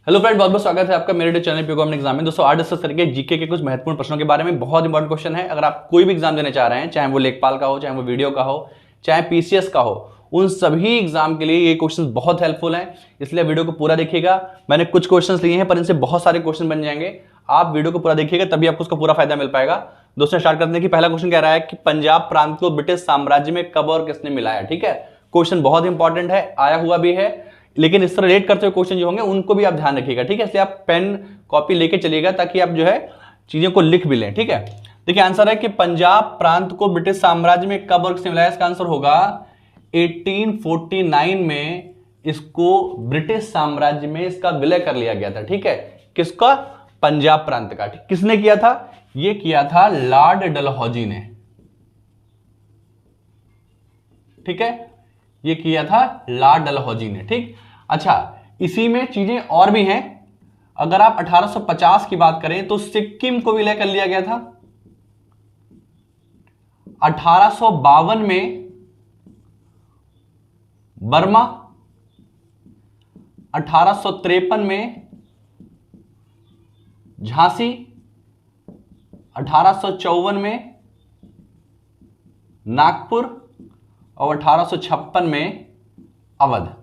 Hello friend, बहुत बहुत स्वागत है आपका मेरे यूट्यूब चैनल पे एग्जाम में। दोस्तों आज डिस्कस करेंगे जीके के कुछ महत्वपूर्ण प्रश्नों के बारे में। बहुत इंपॉर्टेंट क्वेश्चन है। अगर आप कोई भी एग्जाम देने चाह रहे हैं, चाहे वो लेखपाल का हो, चाहे वो वीडियो का हो, चाहे पीसीएस का हो, उन सभी एग्जाम के लिए ये क्वेश्चन बहुत हेल्पफुल हैं। इसलिए वीडियो को पूरा देखिएगा। मैंने कुछ क्वेश्चन लिए हैं पर इनसे बहुत सारे क्वेश्चन बन जाएंगे। आप वीडियो को पूरा देखिएगा तभी आपको उसका पूरा फायदा मिल पाएगा। दोस्तों स्टार्ट करते हैं कि पहला क्वेश्चन कह रहा है कि पंजाब प्रांत को ब्रिटिश साम्राज्य में कब और किसने मिलाया। ठीक है, क्वेश्चन बहुत इंपॉर्टेंट है, आया हुआ भी है, लेकिन इससे रिलेट करते हुए क्वेश्चन जो होंगे उनको भी आप ध्यान रखिएगा। ठीक है, इसलिए आप पेन कॉपी लेके चलिएगा ताकि आप जो है चीजों को लिख भी लें। ठीक है, देखिए आंसर है कि पंजाब प्रांत को ब्रिटिश साम्राज्य में कब और किसने मिलाया। इसका आंसर होगा 1849 में इसको ब्रिटिश साम्राज्य में इसका विलय कर लिया गया था। ठीक है, किसका? पंजाब प्रांत का। किसने किया था? ये किया था लॉर्ड डलहौजी ने। ठीक है, ये किया था लॉर्ड डलहौजी ने। ठीक, अच्छा इसी में चीजें और भी हैं। अगर आप 1850 की बात करें तो सिक्किम को विलय कर लिया गया था। 1852 में बर्मा, 1853 में झांसी, 1854 में नागपुर और 1856 में अवध।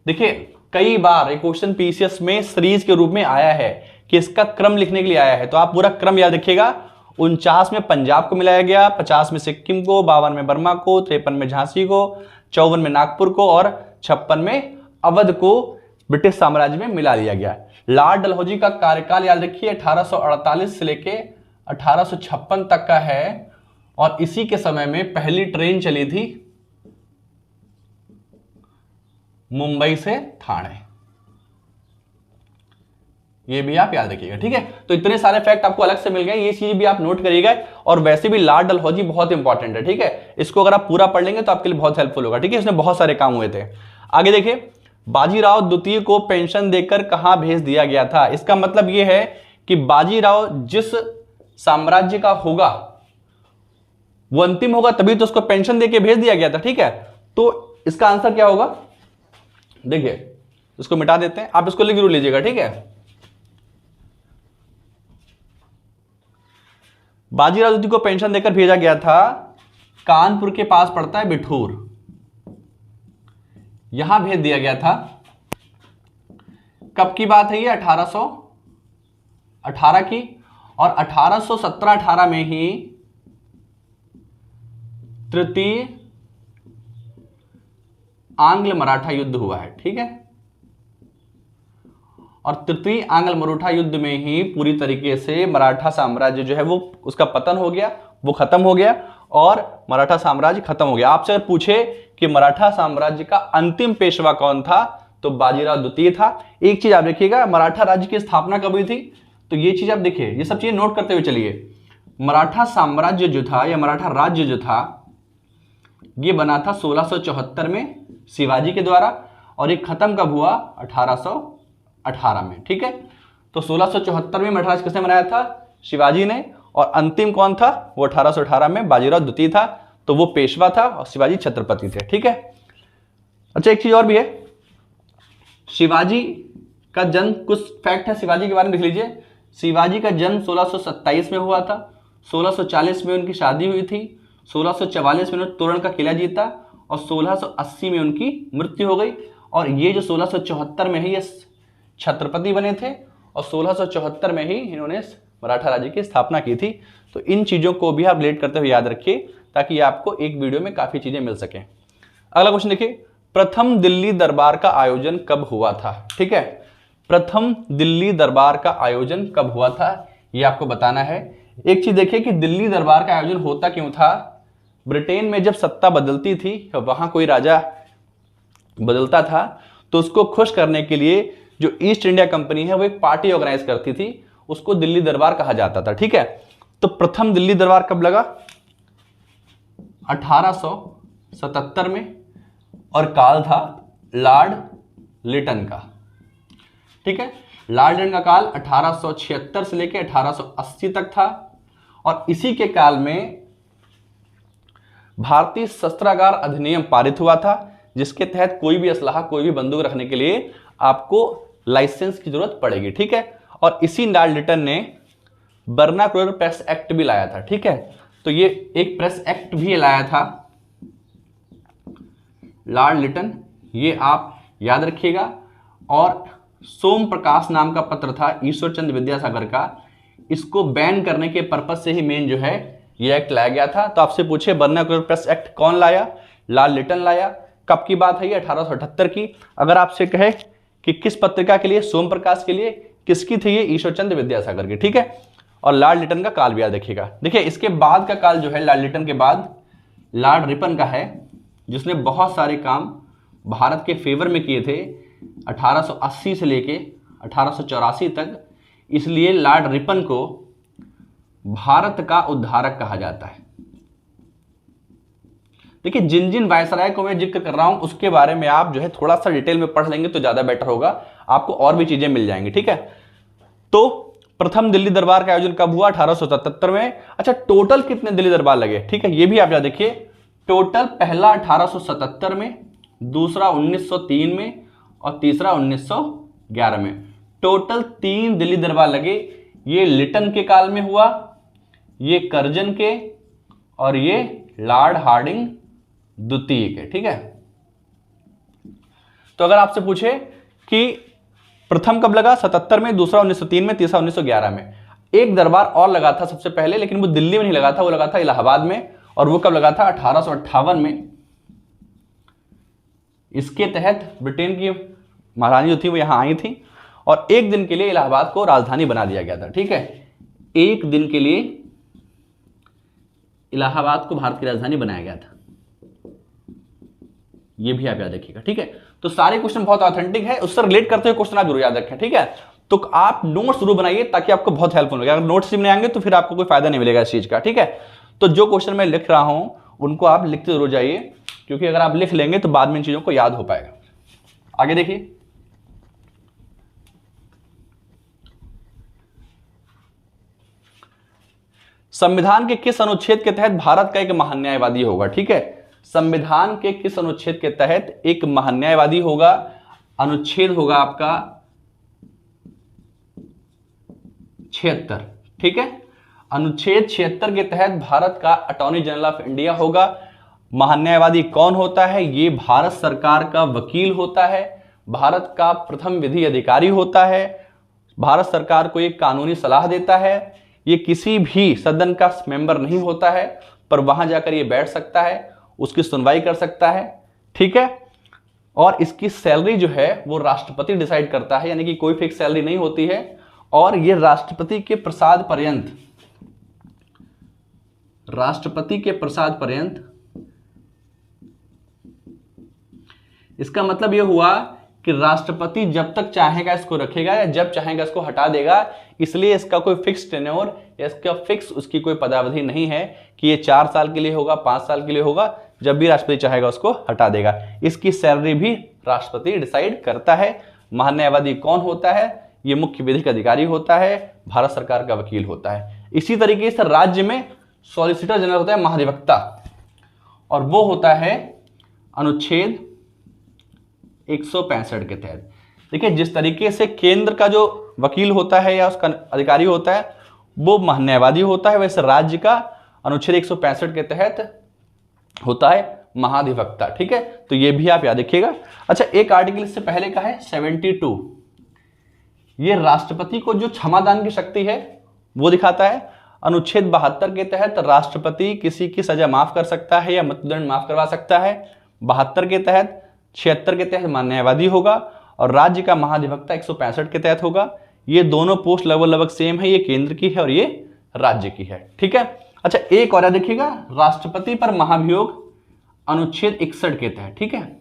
देखिए कई बार एक क्वेश्चन पीसीएस में सीरीज के रूप में आया है कि इसका क्रम लिखने के लिए आया है, तो आप पूरा क्रम याद रखिएगा। 49 में पंजाब को मिलाया गया, 50 में सिक्किम को, 52 में बर्मा को, 53 में झांसी को, 54 में नागपुर को और 56 में अवध को ब्रिटिश साम्राज्य में मिला लिया गया। लॉर्ड डलहौजी का कार्यकाल याद रखिए 1848 से लेके 1856 तक का है, और इसी के समय में पहली ट्रेन चली थी मुंबई से ठाणे। ये भी आप याद रखिएगा। ठीक है, तो इतने सारे फैक्ट आपको अलग से मिल गए, ये चीज भी आप नोट करिएगा। और वैसे भी लॉर्ड डलहौजी बहुत इंपॉर्टेंट है। ठीक है, इसको अगर आप पूरा पढ़ लेंगे तो आपके लिए बहुत हेल्पफुल होगा। ठीक है, इसमें बहुत सारे काम हुए थे। आगे देखिए, बाजीराव द्वितीय को पेंशन देकर कहां भेज दिया गया था। इसका मतलब यह है कि बाजीराव जिस साम्राज्य का होगा वो अंतिम होगा, तभी तो उसको पेंशन देके भेज दिया गया था। ठीक है, तो इसका आंसर क्या होगा? देखिए इसको मिटा देते हैं, आप इसको लिख जरूर लीजिएगा। ठीक है, बाजीराव द्वितीय को पेंशन देकर भेजा गया था, कानपुर के पास पड़ता है बिठूर, यहां भेज दिया गया था। कब की बात है ये? 1818 की। और 1817-18 में ही तृतीय आंग्ल मराठा युद्ध हुआ है। ठीक है, और तृतीय आंग्ल मराठा युद्ध में ही पूरी तरीके से मराठा साम्राज्य जो है वो उसका पतन हो गया, वो खत्म हो गया और मराठा साम्राज्य खत्म हो गया। आपसे अगर पूछे कि मराठा साम्राज्य का अंतिम पेशवा कौन था, तो बाजीराव द्वितीय था। एक चीज आप देखिएगा, मराठा राज्य की स्थापना कब हुई थी, तो ये चीज आप देखिए, ये सब चीजें नोट करते हुए चलिए। मराठा साम्राज्य जो था या मराठा राज्य जो था ये बना था 1674 में शिवाजी के द्वारा, और ये खत्म कब हुआ? 1818 में। ठीक है, तो 1674 में मराठा राज्य किसने बनाया था? शिवाजी ने। और अंतिम कौन था? वो 1818 में बाजीराव द्वितीय था, तो वो पेशवा था और शिवाजी छत्रपति थे। ठीक है, अच्छा एक चीज और भी है, शिवाजी का जन्म, कुछ फैक्ट है शिवाजी के बारे में लिख लीजिए। शिवाजी का जन्म 1627 में हुआ था, 1640 में उनकी शादी हुई थी, 1644 में उन्होंने तोरण का किला जीता और 1680 में उनकी मृत्यु हो गई। और ये जो 1674 में ही ये छत्रपति बने थे और 1674 में ही इन्होंने मराठा राज्य की स्थापना की थी। तो इन चीज़ों को भी आप रिलेट करते हुए याद रखिए ताकि आपको एक वीडियो में काफ़ी चीज़ें मिल सकें। अगला क्वेश्चन देखिए, प्रथम दिल्ली दरबार का आयोजन कब हुआ था। ठीक है, प्रथम दिल्ली दरबार का आयोजन कब हुआ था ये आपको बताना है। एक चीज देखिए कि दिल्ली दरबार का आयोजन होता क्यों था। ब्रिटेन में जब सत्ता बदलती थी, वहां कोई राजा बदलता था, तो उसको खुश करने के लिए जो ईस्ट इंडिया कंपनी है वो एक पार्टी ऑर्गेनाइज करती थी, उसको दिल्ली दरबार कहा जाता था। ठीक है, तो प्रथम दिल्ली दरबार कब लगा? 1877 में, और काल था लॉर्ड लिटन का। ठीक है, लॉर्ड लिटन का काल 1876 से लेकर 1880 तक था, और इसी के काल में भारतीय शस्त्रागार अधिनियम पारित हुआ था, जिसके तहत कोई भी असलाहा, कोई भी बंदूक रखने के लिए आपको लाइसेंस की जरूरत पड़ेगी, ठीक है। और इसी लॉर्ड लिटन ने वर्नाक्युलर प्रेस एक्ट भी लाया था, ठीक है। तो ये एक प्रेस एक्ट भी लाया था लॉर्ड लिटन, ये आप याद रखिएगा। और सोम प्रकाश नाम का पत्र था ईश्वर चंद्र विद्यासागर का, इसको बैन करने के पर्पज से ही मेन जो है ये एक्ट लाया गया था। तो आपसे पूछे वर्नाक्युलर प्रेस एक्ट कौन लाया? लॉर्ड लिटन लाया। कब की बात है ये? 1878 की। अगर आपसे कहे कि किस पत्रिका के लिए? सोम प्रकाश के लिए। किसकी थी ये? ईश्वर चंद्र विद्यासागर की, ठीक है। और लॉर्ड लिटन का काल भी याद रखिएगा। देखिए इसके बाद का काल जो है लॉर्ड लिटन के बाद लॉर्ड रिपन का है, जिसने बहुत सारे काम भारत के फेवर में किए थे 1880 से लेके 1884 तक, इसलिए लॉर्ड रिपन को भारत का उद्धारक कहा जाता है। देखिए जिन जिन वायसराय को मैं जिक्र कर रहा हूं उसके बारे में आप जो है थोड़ा सा डिटेल में पढ़ लेंगे तो ज्यादा बेटर होगा, आपको और भी चीजें मिल जाएंगी, ठीक है। तो प्रथम दिल्ली दरबार का आयोजन कब हुआ? 1877 में। अच्छा टोटल कितने दिल्ली दरबार लगे? ठीक है, ये भी आप याद देखिए। टोटल पहला 1877 में, दूसरा 1903 में और तीसरा 1911 में। टोटल 3 दिल्ली दरबार लगे। ये लिटन के काल में हुआ, ये कर्जन के, और ये लॉर्ड हार्डिंग द्वितीय के, ठीक है। तो अगर आपसे पूछे कि प्रथम कब लगा? 77 में, दूसरा 1903 में, तीसरा 1911 में। एक दरबार और लगा था सबसे पहले, लेकिन वो दिल्ली में नहीं लगा था, वो लगा था इलाहाबाद में। और वो कब लगा था? 1858 में। इसके तहत ब्रिटेन की महारानी जो थी वो यहां आई थी और एक दिन के लिए इलाहाबाद को राजधानी बना दिया गया था, ठीक है। एक दिन के लिए इलाहाबाद को भारत की राजधानी बनाया गया था, ये भी आप याद रखिएगा, ठीक है। तो सारे क्वेश्चन बहुत ऑथेंटिक है, उससे रिलेट करते हुए क्वेश्चन आप जरूर याद रखें, ठीक है। तो आप नोट्स जरूर बनाइए ताकि आपको बहुत हेल्पफुल होगा। अगर नोट्स नहीं आएंगे तो फिर आपको कोई फायदा नहीं मिलेगा इस चीज का, ठीक है। तो जो क्वेश्चन मैं लिख रहा हूं उनको आप लिखते जरूर जाइए, क्योंकि अगर आप लिख लेंगे तो बाद में इन चीजों को याद हो पाएगा। आगे देखिए, संविधान के किस अनुच्छेद के तहत भारत का एक महान्यायवादी होगा? ठीक है, संविधान के किस अनुच्छेद के तहत एक महान्यायवादी होगा? अनुच्छेद होगा आपका 76, ठीक है। अनुच्छेद 76 के तहत भारत का अटॉर्नी जनरल ऑफ इंडिया होगा। महान्यायवादी कौन होता है? ये भारत सरकार का वकील होता है, भारत का प्रथम विधि अधिकारी होता है, भारत सरकार को एक कानूनी सलाह देता है। ये किसी भी सदन का मेंबर नहीं होता है, पर वहां जाकर ये बैठ सकता है, उसकी सुनवाई कर सकता है, ठीक है। और इसकी सैलरी जो है वो राष्ट्रपति डिसाइड करता है, यानी कि कोई फिक्स सैलरी नहीं होती है। और ये राष्ट्रपति के प्रसाद पर्यंत इसका मतलब ये हुआ कि राष्ट्रपति जब तक चाहेगा इसको रखेगा या जब चाहेगा इसको हटा देगा। इसलिए इसका कोई फिक्स टेन्योर या इसका फिक्स उसकी कोई पदावधि नहीं है कि ये 4 साल के लिए होगा, 5 साल के लिए होगा। जब भी राष्ट्रपति चाहेगा उसको हटा देगा। इसकी सैलरी भी राष्ट्रपति डिसाइड करता है। महान्यायवादी कौन होता है? ये मुख्य विधिक अधिकारी होता है, भारत सरकार का वकील होता है। इसी तरीके से राज्य में सॉलिसिटर जनरल होता है, महाधिवक्ता, और वो होता है अनुच्छेद 165 के तहत। देखिए जिस तरीके से केंद्र का जो वकील होता है या उसका अधिकारी होता है वो महान्यायवादी होता है, वैसे राज्य का अनुच्छेद 165 के तहत होता है महाधिवक्ता, ठीक है। तो ये भी आप याद रखिएगा। अच्छा एक आर्टिकल इससे पहले का है 72, ये राष्ट्रपति को जो क्षमादान की शक्ति है वो दिखाता है। अनुच्छेद 72 के तहत राष्ट्रपति किसी की सजा माफ कर सकता है या मृत्युदंड माफ करवा सकता है। 72 के तहत, 76 के तहत महान्यायवादी होगा और राज्य का महाधिवक्ता 165 के तहत होगा। ये दोनों पोस्ट लगभग सेम है, ये केंद्र की है और ये राज्य की है, ठीक है। अच्छा एक और देखिएगा, राष्ट्रपति पर महाभियोग अनुच्छेद 61 के तहत, ठीक है।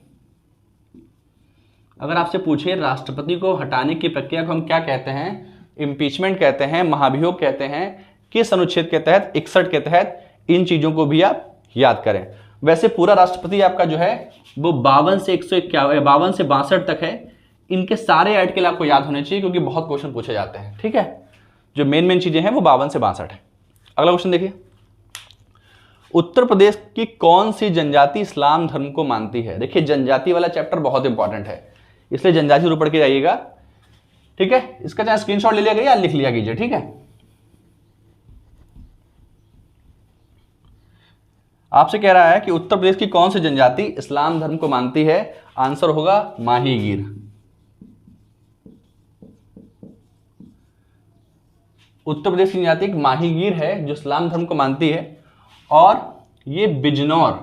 अगर आपसे पूछे राष्ट्रपति को हटाने की प्रक्रिया को हम क्या कहते हैं? इंपीचमेंट कहते हैं, महाभियोग कहते हैं। किस अनुच्छेद के तहत? 61 के तहत। इन चीजों को भी आप याद करें। वैसे पूरा राष्ट्रपति आपका जो है वो 52 से 62 तक है। इनके सारे आर्टिकल आपको याद होने चाहिए क्योंकि बहुत क्वेश्चन पूछे जाते हैं, ठीक है। जो मेन चीजें हैं वो 52 से 62 है। अगला क्वेश्चन देखिए, उत्तर प्रदेश की कौन सी जनजाति इस्लाम धर्म को मानती है? देखिए जनजाति वाला चैप्टर बहुत इंपॉर्टेंट है, इसलिए जनजाति जरूर पढ़ के जाइएगा। ठीक है, इसका चाहे स्क्रीनशॉट ले लिया गया या लिख लिया कीजिए। ठीक है, आपसे कह रहा है कि उत्तर प्रदेश की कौन सी जनजाति इस्लाम धर्म को मानती है। आंसर होगा माहीगीर। उत्तर प्रदेश की जनजाति एक माहीगीर है जो इस्लाम धर्म को मानती है, और ये बिजनौर,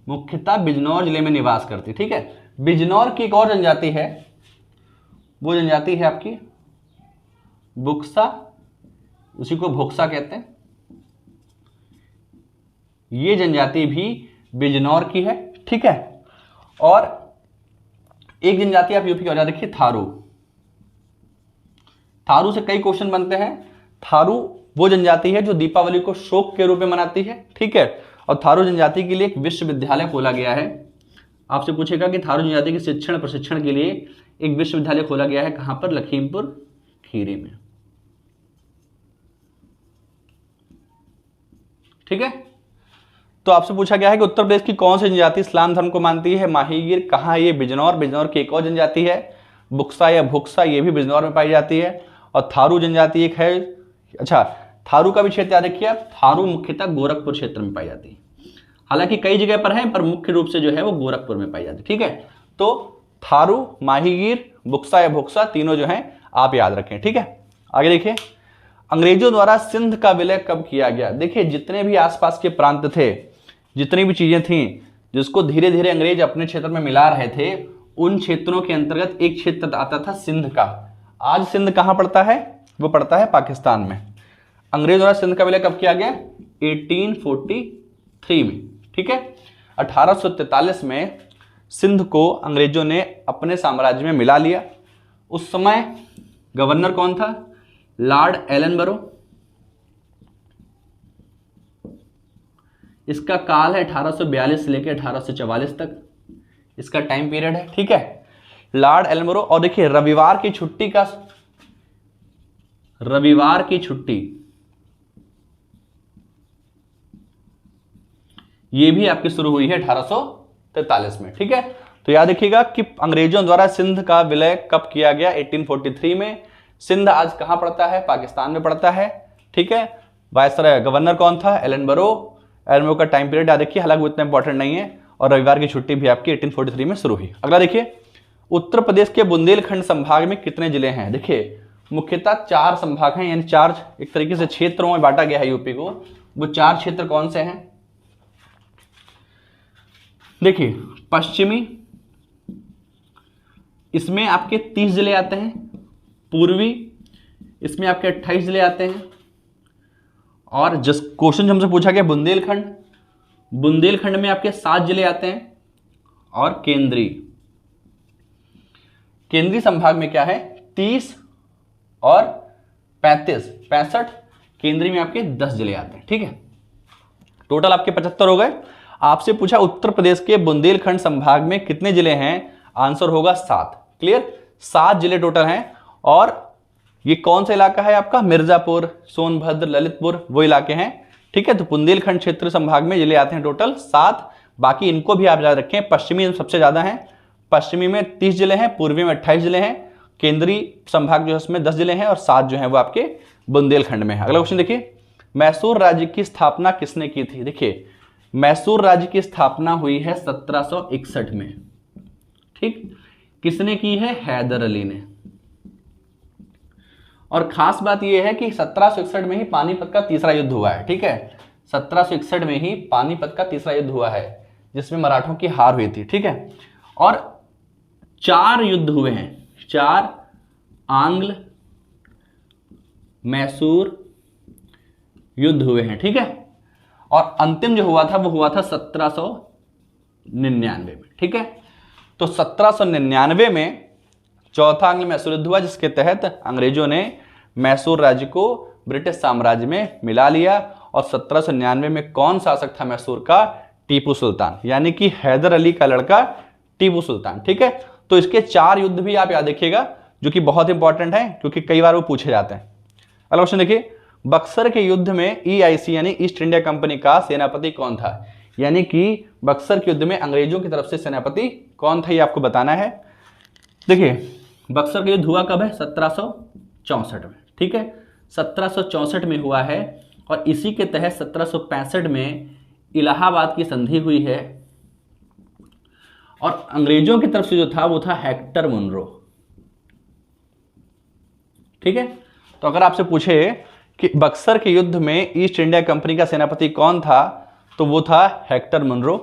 मुख्यतः बिजनौर जिले में निवास करती। ठीक है, बिजनौर की एक और जनजाति है, वो जनजाति है आपकी बुक्सा, उसी को भोक्सा कहते हैं। ये जनजाति भी बिजनौर की है। ठीक है, और एक जनजाति आप यूपी की और देखिए थारू। थारू से कई क्वेश्चन बनते हैं। थारू वो जनजाति है जो दीपावली को शोक के रूप में मनाती है। ठीक है, और थारू जनजाति के लिए एक विश्वविद्यालय खोला गया है। आपसे पूछेगा कि थारू जनजाति के शिक्षण प्रशिक्षण के लिए एक विश्वविद्यालय खोला गया है, कहां पर, लखीमपुर खीरी में। ठीक है, तो आपसे पूछा गया है कि उत्तर प्रदेश की कौन सी जनजाति इस्लाम धर्म को मानती है। माहीगीर, कहाँ है ये, बिजनौर। बिजनौर की एक और जनजाति है बुक्सा या भुक्सा, ये भी बिजनौर में पाई जाती है। और थारू जनजाति एक है, अच्छा थारू का भी क्षेत्र याद रखिए आप, थारू मुख्यतः गोरखपुर क्षेत्र में पाई जाती है। हालांकि कई जगह पर है, पर मुख्य रूप से जो है वो गोरखपुर में पाई जाती है। ठीक है, तो थारू, माहीगीर, बुक्सा या भुक्सा तीनों जो हैं आप याद रखें। ठीक है, आगे देखिए, अंग्रेजों द्वारा सिंध का विलय कब किया गया। देखिए, जितने भी आसपास के प्रांत थे, जितनी भी चीजें थी जिसको धीरे धीरे अंग्रेज अपने क्षेत्र में मिला रहे थे, उन क्षेत्रों के अंतर्गत एक क्षेत्र आता था सिंध का। आज सिंध कहां पड़ता है, वो पड़ता है पाकिस्तान में। अंग्रेजों द्वारा सिंध का विलय कब किया गया, 1843 में। ठीक है, 1843 में सिंध को अंग्रेजों ने अपने साम्राज्य में मिला लिया। उस समय गवर्नर कौन था, लॉर्ड एलनबरो। इसका काल है 1842 से लेकर 1844 तक, इसका टाइम पीरियड है। ठीक है, लॉर्ड एलनबरो। और देखिए, रविवार की छुट्टी ये भी आपकी शुरू हुई है 1843 में। ठीक है, तो याद रखिएगा कि अंग्रेजों द्वारा सिंध का विलय कब किया गया, 1843 में। सिंध आज कहां पड़ता है, पाकिस्तान में पड़ता है। ठीक है, वायसराय गवर्नर कौन था, एलनबरो। एलनबरो का टाइम पीरियड याद रखिए, हालांकि वो इतना इंपॉर्टेंट नहीं है। और रविवार की छुट्टी भी आपकी 1843 में शुरू हुई। अगला देखिए, उत्तर प्रदेश के बुंदेलखंड संभाग में कितने जिले हैं। देखिए, मुख्यतः 4 संभाग हैं, यानी 4 एक तरीके से क्षेत्रों में बांटा गया है यूपी को। वो 4 क्षेत्र कौन से हैं, देखिए, पश्चिमी, इसमें आपके 30 जिले आते हैं। पूर्वी, इसमें आपके 28 जिले आते हैं। और जिस क्वेश्चन हमसे पूछा गया बुंदेलखंड, बुंदेलखंड में आपके 7 जिले आते हैं। और केंद्रीय संभाग में क्या है, 30 और 65। केंद्रीय में आपके 10 जिले आते हैं। ठीक है, टोटल आपके 75 हो गए। आपसे पूछा उत्तर प्रदेश के बुंदेलखंड संभाग में कितने जिले हैं, आंसर होगा 7। क्लियर, 7 जिले टोटल हैं। और ये कौन सा इलाका है आपका, मिर्जापुर, सोनभद्र, ललितपुर, वो इलाके हैं। ठीक है, तो बुंदेलखंड क्षेत्र संभाग में जिले आते हैं टोटल 7। बाकी इनको भी आप याद रखें, पश्चिमी सबसे ज्यादा हैं, पश्चिमी में 30 जिले हैं, पूर्वी में 28 जिले हैं, केंद्रीय संभाग जो है उसमें 10 जिले हैं, और 7 जो है वो आपके बुंदेलखंड में है। अगला क्वेश्चन देखिए, मैसूर राज्य की स्थापना किसने की थी। देखिए, मैसूर राज्य की स्थापना हुई है 1761 में। ठीक, किसने की है, हैदर अली ने। और खास बात यह है कि 1761 में ही पानीपत का तीसरा युद्ध हुआ है। ठीक है, 1761 में ही पानीपत का तीसरा युद्ध हुआ है, जिसमें मराठों की हार हुई थी। ठीक है, और 4 युद्ध हुए हैं, 4 आंग्ल मैसूर युद्ध हुए हैं। ठीक है, और अंतिम जो हुआ था वो हुआ था 1799 में। ठीक है, तो 1799 में चौथा आंग्ल मैसूर युद्ध हुआ, जिसके तहत अंग्रेजों ने मैसूर राज्य को ब्रिटिश साम्राज्य में मिला लिया। और 1799 में कौन शासक था मैसूर का, टीपू सुल्तान, यानी कि हैदर अली का लड़का टीपू सुल्तान। ठीक है, तो इसके 4 युद्ध भी आप याद रखिएगा, जो कि बहुत इंपॉर्टेंट है, क्योंकि कई बार वो पूछे जाते हैं। अगला क्वेश्चन देखिए, बक्सर के युद्ध में EIC यानी ईस्ट इंडिया कंपनी का सेनापति कौन था। यानी कि बक्सर के युद्ध में अंग्रेजों की तरफ से सेनापति कौन था, ये आपको बताना है। देखिए, बक्सर का युद्ध हुआ कब है? 1764 में, ठीक है, 1764 में हुआ है। और इसी के तहत 1765 में इलाहाबाद की संधि हुई है। और अंग्रेजों की तरफ से जो था वो था हेक्टर मुनरो, ठीक है। तो अगर आपसे पूछे कि बक्सर के युद्ध में ईस्ट इंडिया कंपनी का सेनापति कौन था, तो वो था हेक्टर मुनरो।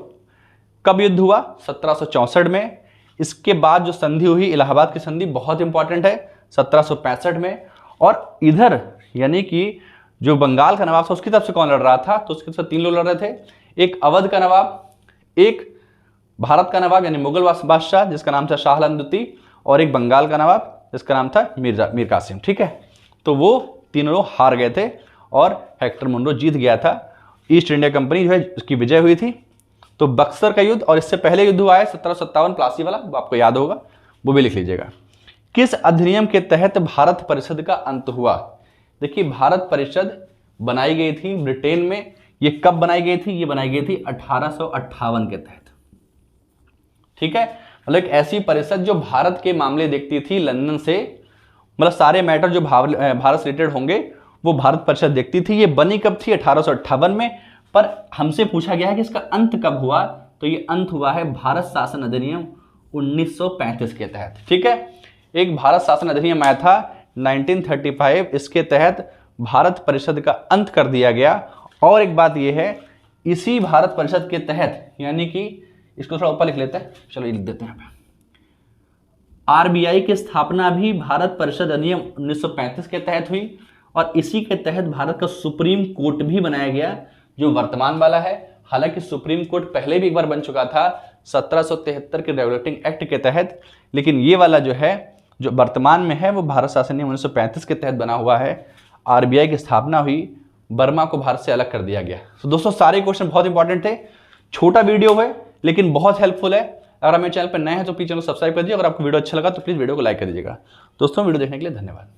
कब युद्ध हुआ? 1764 में। इसके बाद जो संधि हुई, इलाहाबाद की संधि, बहुत इंपॉर्टेंट है, 1765 में। और इधर यानी कि जो बंगाल का नवाब था उसकी तरफ से कौन लड़ रहा था? तो उसकी तरफ से 3 लोग लड़ रहे थे, एक अवध का नवाब, एक भारत का नवाब यानी मुगल बादशाह जिसका नाम था शाह आलम द्वितीय, और एक बंगाल का नवाब जिसका नाम था मीर कासिम, ठीक है। तो वो तीनों लोग हार गए थे और हेक्टर मुनरो जीत गया था। ईस्ट इंडिया कंपनी जो है उसकी विजय हुई थी। तो बक्सर का युद्ध, और इससे पहले युद्ध हुआ है 1757 प्लासी वाला, वो आपको याद होगा, वो भी लिख लीजिएगा। किस अधिनियम के तहत भारत परिषद का अंत हुआ? देखिए, भारत परिषद बनाई गई थी ब्रिटेन में। ये कब बनाई गई थी? ये बनाई गई थी 1858 के तहत, ठीक है। मतलब एक ऐसी परिषद जो भारत के मामले देखती थी लंदन से, मतलब सारे मैटर जो भारत से रिलेटेड होंगे वो भारत परिषद देखती थी। ये बनी कब थी? 1858 में। पर हमसे पूछा गया है कि इसका अंत कब हुआ, तो ये अंत हुआ है भारत शासन अधिनियम 1935 के तहत, ठीक है। एक भारत शासन अधिनियम आया था 1935, इसके तहत भारत परिषद का अंत कर दिया गया। और एक बात यह है, इसी भारत परिषद के तहत, यानी कि इसको थोड़ा ऊपर लिख लेते हैं, चलो ये लिख देते हैं, आरबीआई की स्थापना भी भारत परिषद अधिनियम 1935 के तहत हुई। और इसी के तहत भारत का सुप्रीम कोर्ट भी बनाया गया, जो वर्तमान वाला है। हालांकि सुप्रीम कोर्ट पहले भी एक बार बन चुका था 1773 के रेगुलेटिंग एक्ट के तहत, लेकिन ये वाला जो है, जो वर्तमान में है, वो भारत शासन नियम 1935 के तहत बना हुआ है। आरबीआई की स्थापना हुई, बर्मा को भारत से अलग कर दिया गया। तो दोस्तों सारे क्वेश्चन बहुत इंपॉर्टेंट थे। छोटा वीडियो है लेकिन बहुत हेल्पफुल है। अगर आप मेरे चैनल पर नए हैं तो प्लीज चैनल को सब्सक्राइब कर दीजिए। अगर आपको वीडियो अच्छा लगा तो प्लीज वीडियो को लाइक कर दीजिएगा। दोस्तों वीडियो देखने के लिए धन्यवाद।